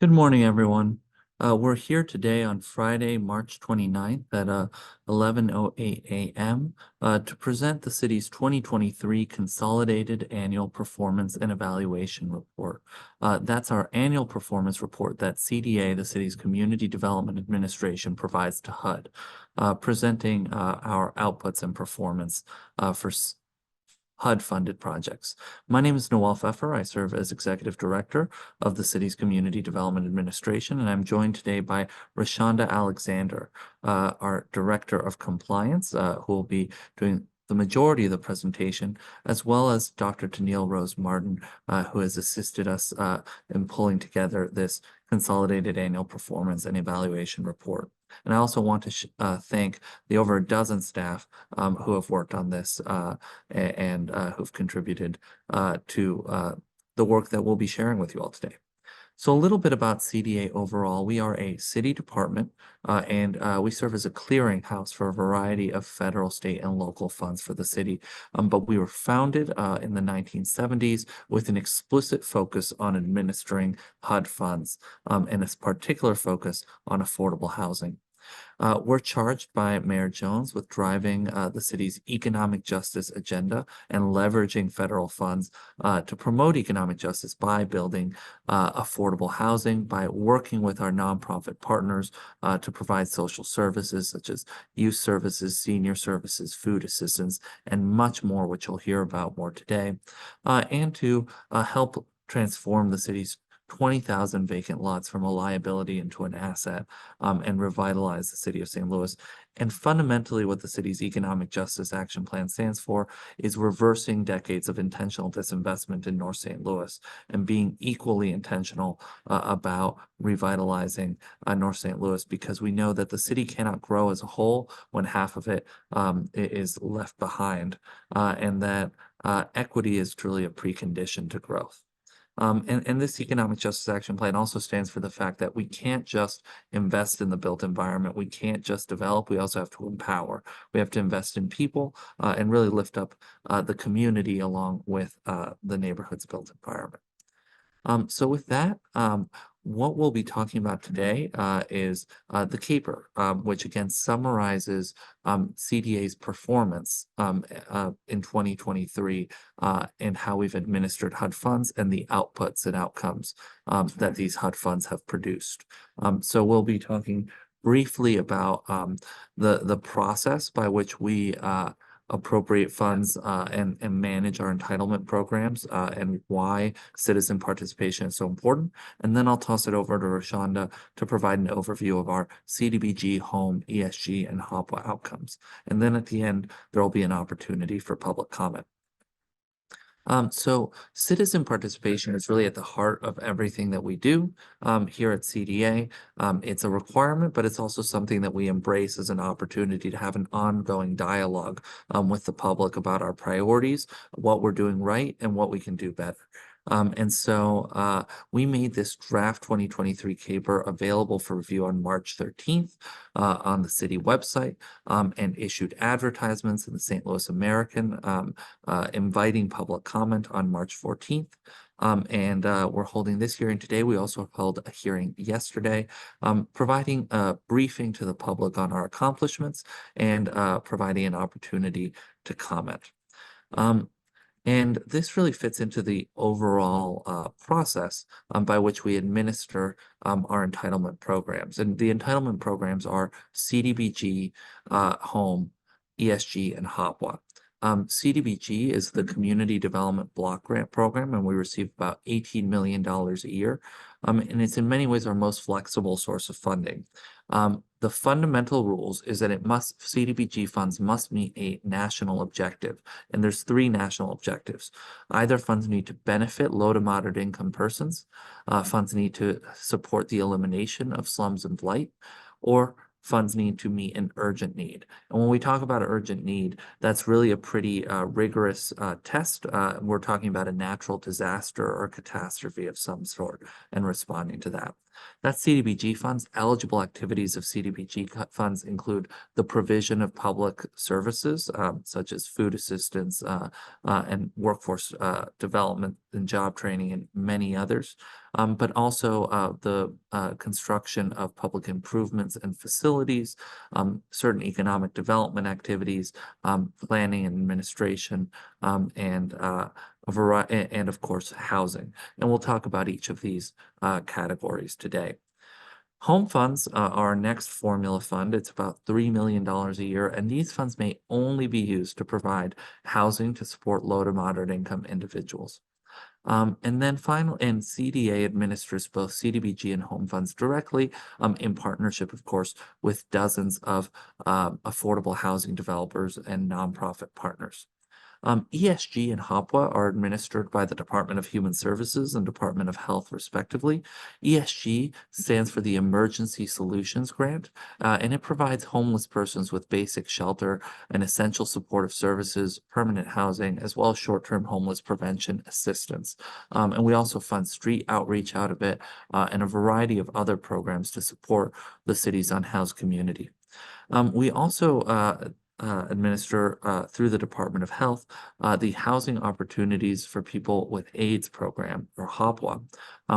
Good morning, everyone. We're here today on Friday, March 29th at 11:08 a.m. To present the city's 2023 Consolidated Annual Performance and Evaluation Report. That's our annual performance report that CDA, the city's Community Development Administration, provides to HUD, presenting our outputs and performance for HUD-funded projects. My name is Noel Pfeffer. I serve as Executive Director of the city's Community Development Administration, and I'm joined today by Rashonda Alexander, our Director of Compliance, who will be doing the majority of the presentation, as well as Dr. Danielle Rose Martin, who has assisted us in pulling together this Consolidated Annual Performance and Evaluation Report. And I also want to thank the over a dozen staff who have worked on this and who've contributed to the work that we'll be sharing with you all today. So a little bit about CDA overall. We are a city department and we serve as a clearinghouse for a variety of federal, state, and local funds for the city. But we were founded in the 1970s with an explicit focus on administering HUD funds and a particular focus on affordable housing. We're charged by Mayor Jones with driving the city's economic justice agenda and leveraging federal funds to promote economic justice by building affordable housing, by working with our nonprofit partners to provide social services such as youth services, senior services, food assistance, and much more, which you'll hear about more today, and to help transform the city's 20,000 vacant lots from a liability into an asset and revitalize the city of St. Louis. And fundamentally, what the city's Economic Justice Action Plan stands for is reversing decades of intentional disinvestment in North St. Louis and being equally intentional about revitalizing North St. Louis, because we know that the city cannot grow as a whole when half of it is left behind, and that equity is truly a precondition to growth. And this Economic Justice Action Plan also stands for the fact that we can't just invest in the built environment. We can't just develop. We also have to empower. We have to invest in people and really lift up the community along with the neighborhood's built environment. So with that, what we'll be talking about today is the CAPER, which again summarizes CDA's performance in 2023 and how we've administered HUD funds and the outputs and outcomes that these HUD funds have produced. So we'll be talking briefly about the process by which we appropriate funds and manage our entitlement programs and why citizen participation is so important. And then I'll toss it over to Rashonda to provide an overview of our CDBG, home, ESG, and HOPWA outcomes. And then at the end, there will be an opportunity for public comment. So citizen participation is really at the heart of everything that we do here at CDA. It's a requirement, but it's also something that we embrace as an opportunity to have an ongoing dialogue with the public about our priorities, what we're doing right, and what we can do better. And so we made this draft 2023 CAPER available for review on March 13th on the city website and issued advertisements in the St. Louis American inviting public comment on March 14th. And we're holding this hearing today. We also held a hearing yesterday, providing a briefing to the public on our accomplishments and providing an opportunity to comment. And this really fits into the overall process by which we administer our entitlement programs. And the entitlement programs are CDBG, home, ESG, and HOPWA. CDBG is the Community Development Block Grant Program, and we receive about $18 million a year. And it's in many ways our most flexible source of funding. The fundamental rules is that CDBG funds must meet a national objective, and there's three national objectives. Either funds need to benefit low to moderate income persons, funds need to support the elimination of slums and blight, or funds need to meet an urgent need. And when we talk about urgent need, that's really a pretty rigorous test. We're talking about a natural disaster or catastrophe of some sort and responding to that. That's CDBG funds. Eligible activities of CDBG funds include the provision of public services, such as food assistance, and workforce development and job training and many others, but also the construction of public improvements and facilities, certain economic development activities, planning and administration, and a variety, and of course, housing. And we'll talk about each of these categories today. Home funds are our next formula fund. It's about $3 million a year, and these funds may only be used to provide housing to support low to moderate income individuals. And then and CDA administers both CDBG and home funds directly, in partnership, of course, with dozens of affordable housing developers and nonprofit partners. ESG and HOPWA are administered by the Department of Human Services and Department of Health, respectively. ESG stands for the Emergency Solutions Grant, and it provides homeless persons with basic shelter and essential supportive services, permanent housing, as well as short-term homeless prevention assistance. And we also fund street outreach out of it, and a variety of other programs to support the city's unhoused community. We also administer through the Department of Health the Housing Opportunities for People with AIDS program, or HOPWA,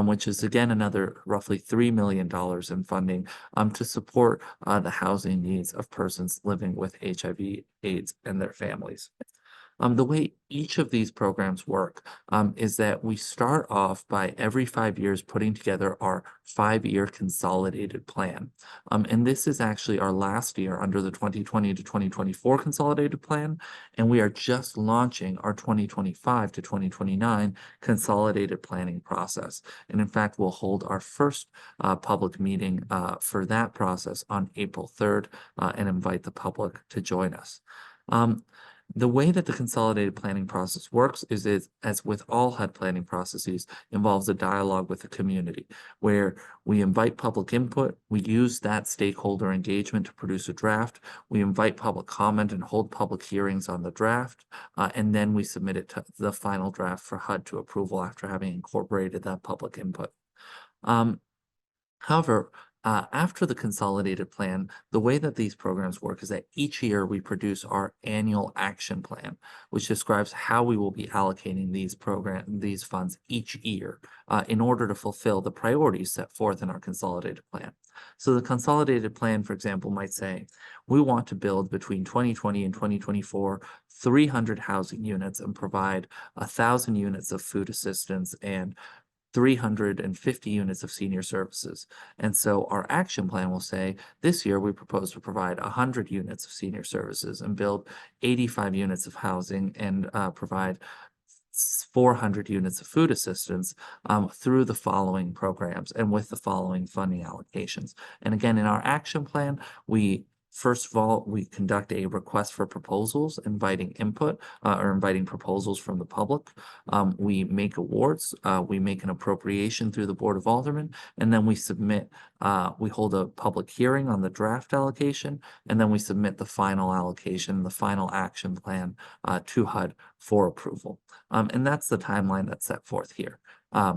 which is again another roughly $3 million in funding to support the housing needs of persons living with HIV, AIDS, and their families. The way each of these programs work is that we start off by every 5 years putting together our 5-year consolidated plan. And this is actually our last year under the 2020 to 2024 consolidated plan. And we are just launching our 2025 to 2029 consolidated planning process. And in fact, we'll hold our first public meeting for that process on April 3rd and invite the public to join us. The way that the consolidated planning process works is, as with all HUD planning processes, involves a dialogue with the community where we invite public input, we use that stakeholder engagement to produce a draft, we invite public comment and hold public hearings on the draft, and then we submit it to the final draft for HUD to approval after having incorporated that public input. However, after the consolidated plan, the way that these programs work is that each year we produce our annual action plan, which describes how we will be allocating these funds each year in order to fulfill the priorities set forth in our consolidated plan. So the consolidated plan, for example, might say, we want to build between 2020 and 2024, 300 housing units and provide 1,000 units of food assistance and 350 units of senior services. And so our action plan will say, this year we propose to provide 100 units of senior services and build 85 units of housing and provide 400 units of food assistance through the following programs and with the following funding allocations. And again, in our action plan, first of all, we conduct a request for proposals, inviting input or inviting proposals from the public. We make awards, we make an appropriation through the Board of Aldermen, and then we submit, we hold a public hearing on the draft allocation, and then we submit the final allocation, the final action plan to HUD for approval. And that's the timeline that's set forth here.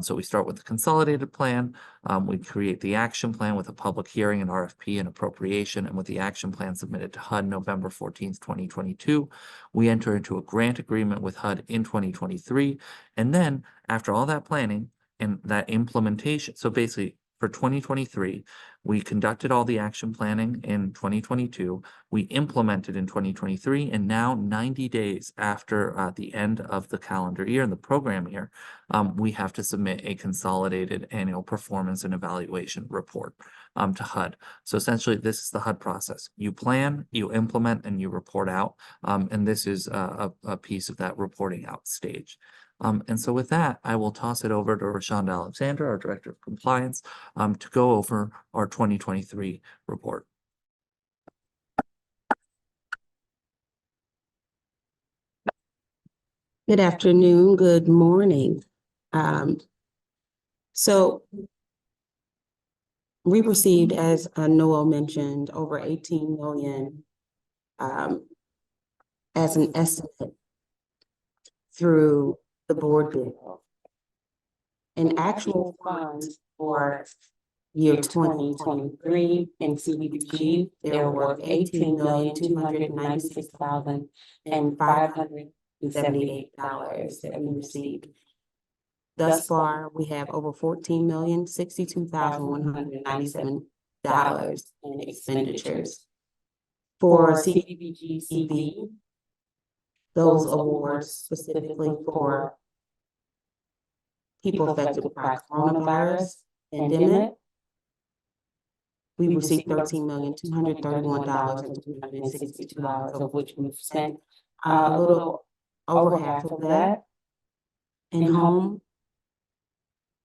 So we start with the consolidated plan, we create the action plan with a public hearing and RFP and appropriation, and with the action plan submitted to HUD November 14th, 2022, we enter into a grant agreement with HUD in 2023. And then after all that planning and that implementation, so basically for 2023, we conducted all the action planning in 2022, we implemented in 2023, and now 90 days after the end of the calendar year and the program year, we have to submit a consolidated annual performance and evaluation report to HUD. So essentially, this is the HUD process. You plan, you implement, and you report out, and this is a piece of that reporting out stage. And so with that, I will toss it over to Rashonda Alexander, our Director of Compliance, to go over our 2023 report. Good afternoon, good morning. So we received, as Noel mentioned, over 18 million as an estimate through the board bill. And actual funds for year 2023 in CDBG, there were 18,296,578 that we received. Thus far, we have over 14,062,197 in expenditures. For CDBG CV, those awards specifically for people affected by coronavirus pandemic, we received $13,231,362, of which we've spent a little over half of that in home.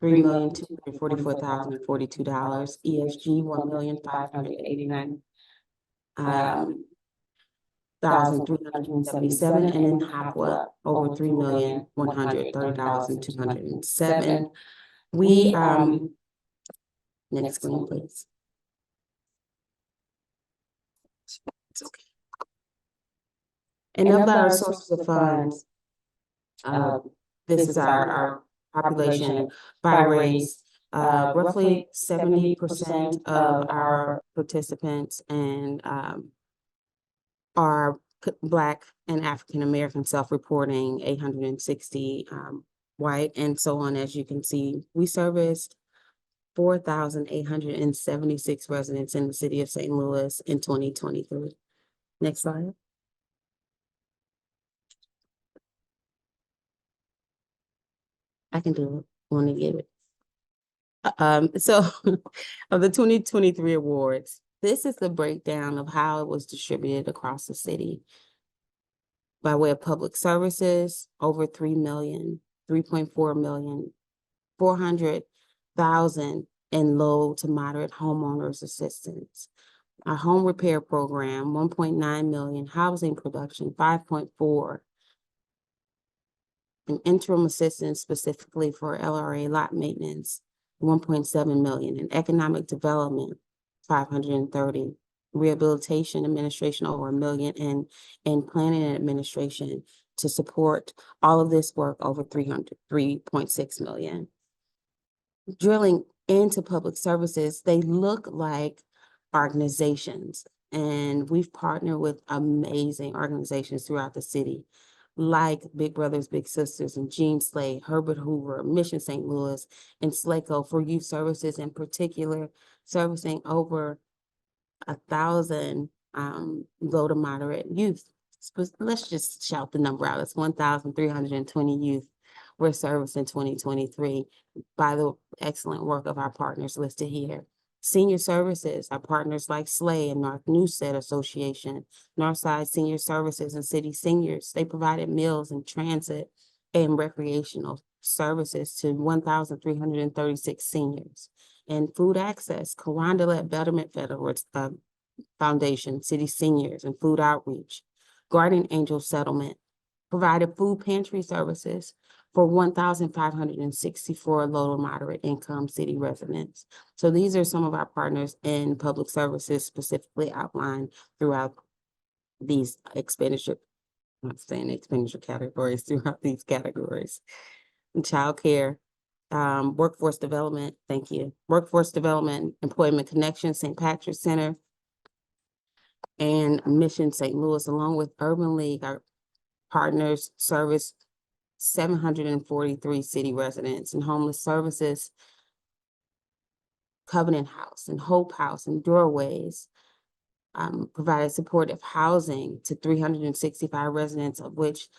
$3,244,042, ESG $1,589,377, and in HOPWA over $3,130,207. We next screen, please. It's okay. And of our sources of funds, this is our population by race. Roughly 70% of our participants and are Black and African American, self-reporting, 860 white, and so on. As you can see, we serviced 4,876 residents in the city of St. Louis in 2023. Next slide. I can do it. Want to get it. So of the 2023 awards, this is the breakdown of how it was distributed across the city. By way of public services, over 3 million, 3.4 million, 400,000 in low to moderate homeowners assistance. Our home repair program, 1.9 million, housing production, 5.4, and interim assistance specifically for LRA lot maintenance, 1.7 million, and economic development, 530, rehabilitation administration over $1 million, and planning and administration to support all of this work over 3.6 million. Drilling into public services, they look like organizations, and we've partnered with amazing organizations throughout the city, like Big Brothers Big Sisters and Jean Slade, Herbert Hoover, Mission St. Louis, and SLACO for youth services, in particular, servicing over 1,000 low to moderate youth. Let's just shout the number out. It's 1,320 youth were serviced in 2023 by the excellent work of our partners listed here. Senior services, our partners like SLAY and North Newstead Association, Northside Senior Services and City Seniors. They provided meals and transit and recreational services to 1,336 seniors. And food access, Carondelet Betterment Foundation, City Seniors, and Food Outreach. Guardian Angel Settlement provided food pantry services for 1,564 low to moderate income city residents. So these are some of our partners in public services specifically outlined throughout these expenditure categories, throughout these categories. And childcare, workforce development, thank you. Workforce development, employment connection, St. Patrick's Center, and Mission St. Louis, along with Urban League, our partners service 743 city residents. And homeless services, Covenant House and Hope House and Doorways provided supportive housing to 365 residents, of which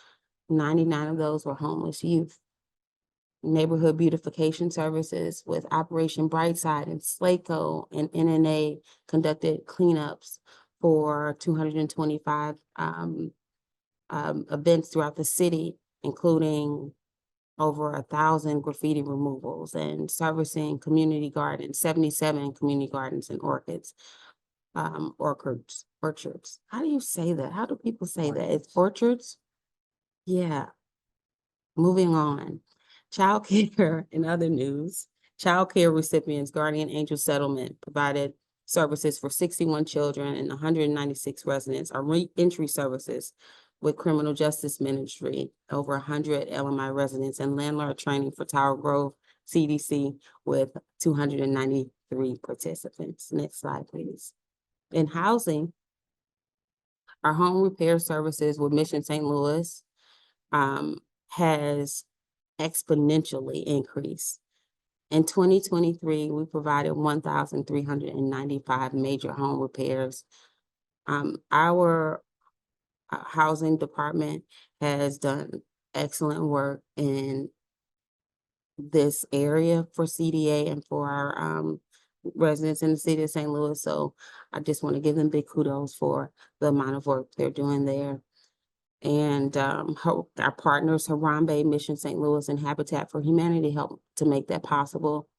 99 of those were homeless youth. Neighborhood beautification services with Operation Brightside and SLACO and NNA conducted cleanups for 225 events throughout the city, including over 1,000 graffiti removals and servicing community gardens, 77 community gardens and orchards. How do you say that? How do people say that? It's orchards? Yeah. Moving on. Child care and other news. Child care recipients, Guardian Angel Settlement provided services for 61 children and 196 residents. Our re-entry services with Criminal Justice Ministry, over 100 LMI residents, and landlord training for Tower Grove CDC with 290 3 participants. Next slide, please. In housing, our home repair services with Mission St. Louis has exponentially increased. In 2023, we provided 1,395 major home repairs. Our housing department has done excellent work in this area for CDA and for our residents in the city of St. Louis. So I just want to give them big kudos for the amount of work they're doing there. And our partners, Harambe, Mission St. Louis, and Habitat for Humanity help to make that possible.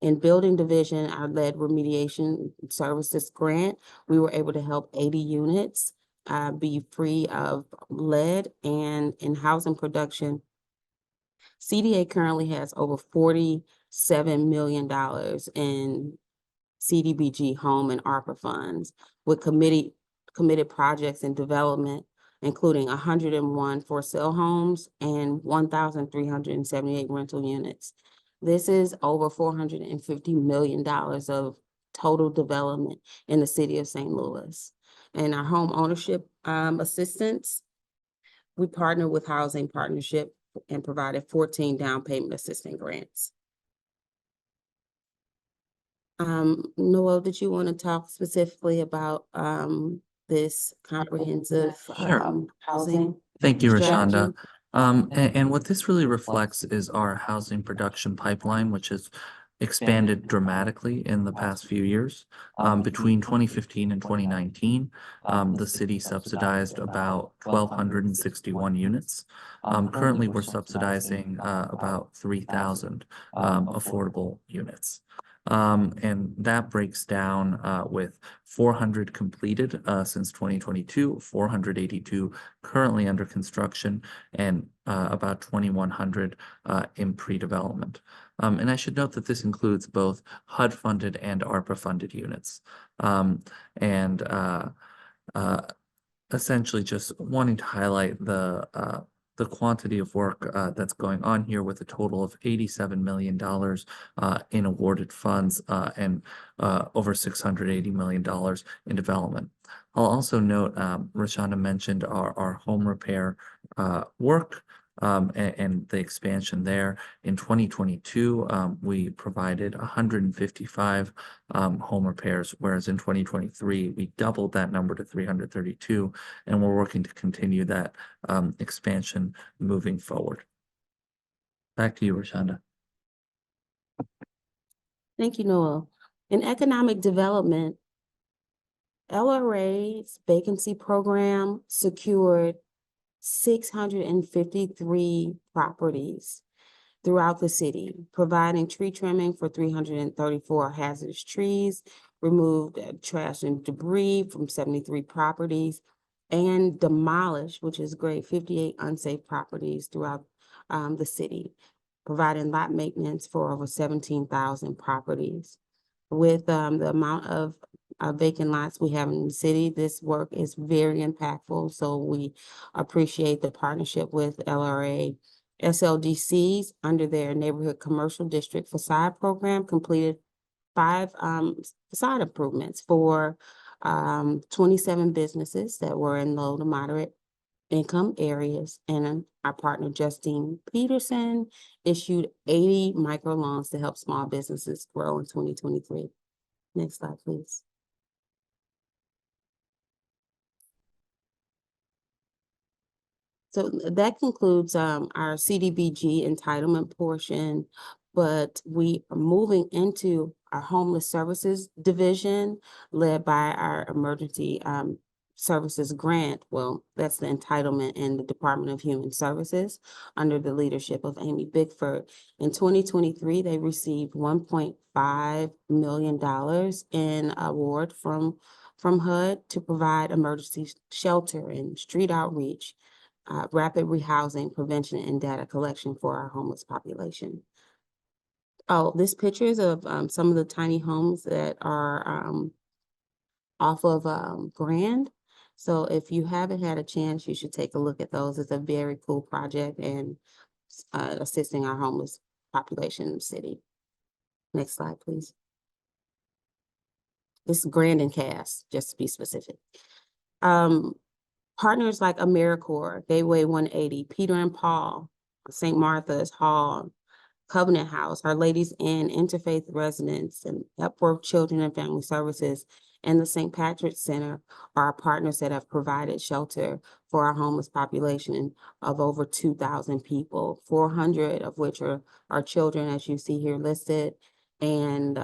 In building division, our lead remediation services grant, we were able to help 80 units be free of lead. And in housing production, CDA currently has over $47 million in CDBG home and ARPA funds with committed projects in development, including 101 for sale homes and 1,378 rental units. This is over $450 million of total development in the city of St. Louis. And our home ownership assistance, we partner with Housing Partnership and provided 14 down payment assistance grants. Noel, did you want to talk specifically about this comprehensive housing? Thank you, Rashonda. strategy? And what this really reflects is our housing production pipeline, which has expanded dramatically in the past few years. Between 2015 and 2019, the city subsidized about 1,261 units. Currently, we're subsidizing about 3,000 affordable units. And that breaks down with 400 completed since 2022, 482 currently under construction, and about 2,100 in pre-development. And I should note that this includes both HUD-funded and ARPA-funded units. Essentially just wanting to highlight the quantity of work that's going on here with a total of $87 million in awarded funds and over $680 million in development. I'll also note, Rashonda mentioned our home repair work and the expansion there. In 2022, we provided 155 home repairs, whereas in 2023, we doubled that number to 332, and we're working to continue that expansion moving forward. Back to you, Rashonda. Thank you, Noel. In economic development, LRA's vacancy program secured 653 properties throughout the city, providing tree trimming for 334 hazardous trees, removed trash and debris from 73 properties, and demolished, which is great, 58 unsafe properties throughout the city, providing lot maintenance for over 17,000 properties. With the amount of vacant lots we have in the city, this work is very impactful. So we appreciate the partnership with LRA. SLDCs under their neighborhood commercial district facade program completed 5 facade improvements for 27 businesses that were in low to moderate income areas. And our partner Justine Peterson issued 80 microloans to help small businesses grow in 2023. Next slide, please. So that concludes our CDBG entitlement portion, but we are moving into our homeless services division led by our emergency services grant. Well, that's the entitlement in the Department of Human Services under the leadership of Amy Bickford. In 2023, they received $1.5 million in award from HUD to provide emergency shelter and street outreach, rapid rehousing, prevention, and data collection for our homeless population. Oh, this picture is of some of the tiny homes that are off of Grand. So if you haven't had a chance, you should take a look at those. It's a very cool project and assisting our homeless population in the city. Next slide, please. It's Grand and Cass, just to be specific. Partners like AmeriCorps, Gateway 180, Peter and Paul, St. Martha's Hall, Covenant House, Our Ladies Inn, Interfaith Residence, and Epworth Children and Family Services, and the St. Patrick's Center are our partners that have provided shelter for our homeless population of over 2,000 people, 400 of which are our children, as you see here listed. And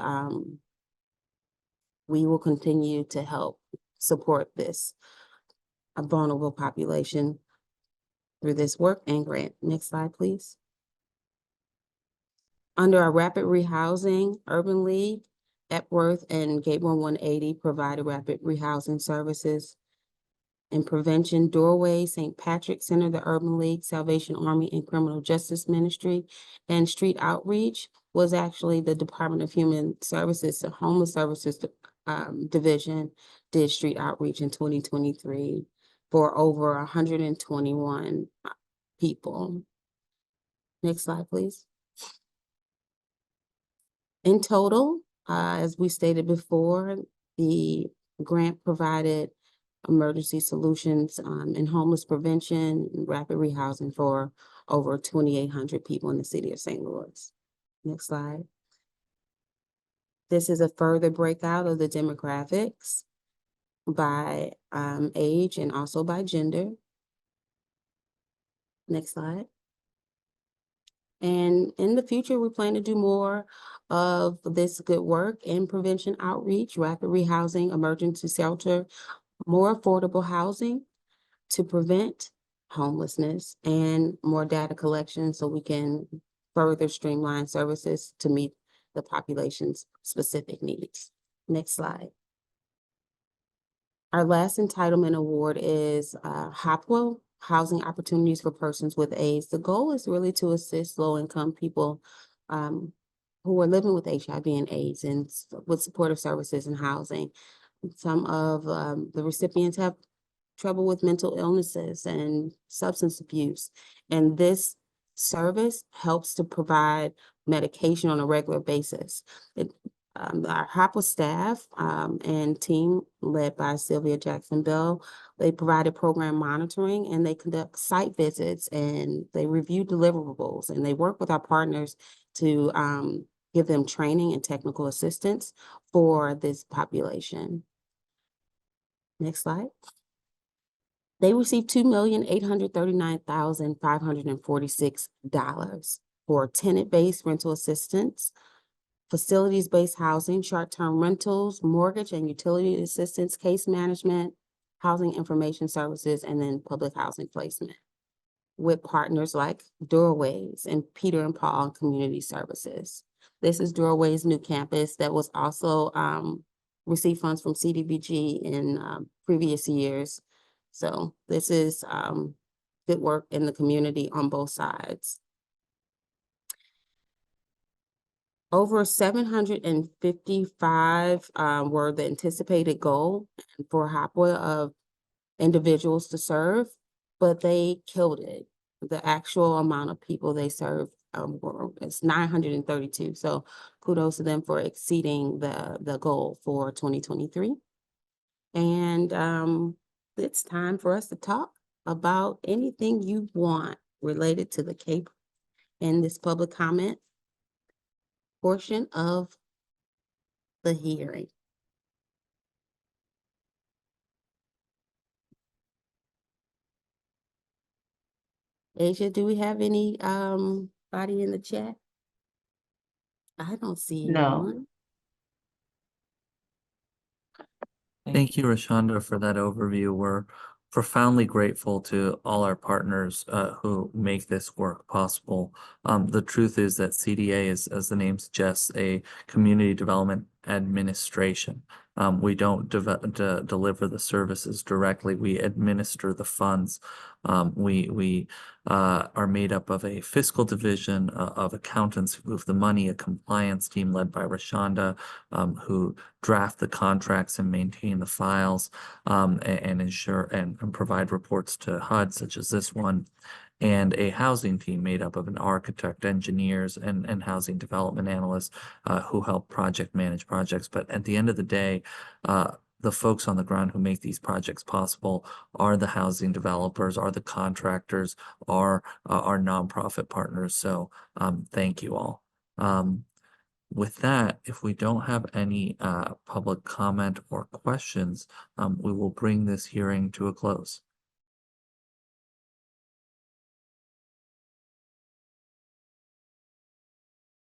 we will continue to help support this vulnerable population through this work and grant. Next slide, please. Under our Rapid Rehousing, Urban League, Epworth and Gateway 180 provided rapid rehousing services. In prevention, Doorway, St. Patrick's Center, the Urban League, Salvation Army and Criminal Justice Ministry, and Street Outreach was actually the Department of Human Services, the Homeless Services Division did street outreach in 2023 for over 121 people. Next slide, please. In total, as we stated before, the grant provided emergency solutions in homeless prevention and rapid rehousing for over 2,800 people in the city of St. Louis. Next slide. This is a further breakout of the demographics by age and also by gender. Next slide. And in the future, we plan to do more of this good work in prevention outreach, rapid rehousing, emergency shelter, more affordable housing to prevent homelessness, and more data collection so we can further streamline services to meet the population's specific needs. Next slide. Our last entitlement award is HOPWA, Housing Opportunities for Persons with AIDS. The goal is really to assist low-income people who are living with HIV and AIDS and with supportive services and housing. Some of the recipients have trouble with mental illnesses and substance abuse, and this service helps to provide medication on a regular basis. Our HOPWA staff and team led by Sylvia Jackson Bell, they provided program monitoring and they conduct site visits and they review deliverables and they work with our partners to give them training and technical assistance for this population. Next slide. They received $2,839,546 for tenant-based rental assistance, facilities-based housing, short-term rentals, mortgage and utility assistance, case management, housing information services, and then public housing placement with partners like Doorways and Peter and Paul Community Services. This is Doorways' new campus that was also received funds from CDBG in previous years. So this is good work in the community on both sides. Over 755 were the anticipated goal for HOPWA of individuals to serve, but they killed it. The actual amount of people they served is 932. So kudos to them for exceeding the goal for 2023. And it's time for us to talk about anything you want related to the CAPER in this public comment portion of the hearing. Asia, do we have any body in the chat? I don't see No. anyone. Thank you, Rashonda, for that overview. We're profoundly grateful to all our partners who make this work possible. The truth is that CDA is, as the name suggests, a community development administration. We don't deliver the services directly. We administer the funds. We are made up of a fiscal division of accountants who move the money, a compliance team led by Rashonda, who draft the contracts and maintain the files and ensure and provide reports to HUD, such as this one. and a housing team made up of an architect, engineers, and housing development analysts who help project manage projects. But at the end of the day, the folks on the ground who make these projects possible are the housing developers, are the contractors, are our nonprofit partners. So thank you all. With that, if we don't have any public comment or questions, we will bring this hearing to a close.